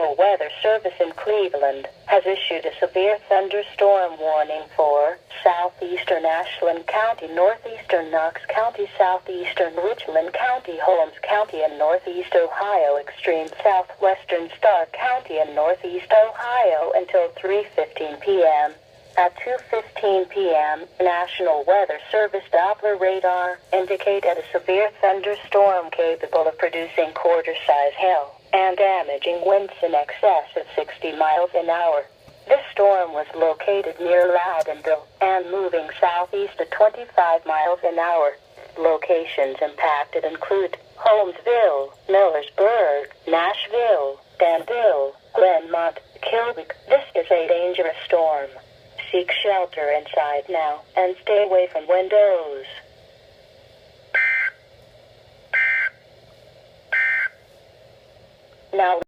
National Weather Service in Cleveland has issued a severe thunderstorm warning for southeastern Ashland County, northeastern Knox County, southeastern Richland County, Holmes County, and northeast Ohio, extreme southwestern Stark County, and northeast Ohio until 3:15 p.m. At 2:15 p.m., National Weather Service Doppler radar indicated a severe thunderstorm capable of producing quarter-size hail and damaging winds in excess of 60 miles an hour. This storm was located near Loudonville and moving southeast at 25 miles an hour. Locations impacted include Holmesville, Millersburg, Nashville, Danville, Glenmont, Kilwick. This is a dangerous storm. Seek shelter inside now and stay away from windows. Now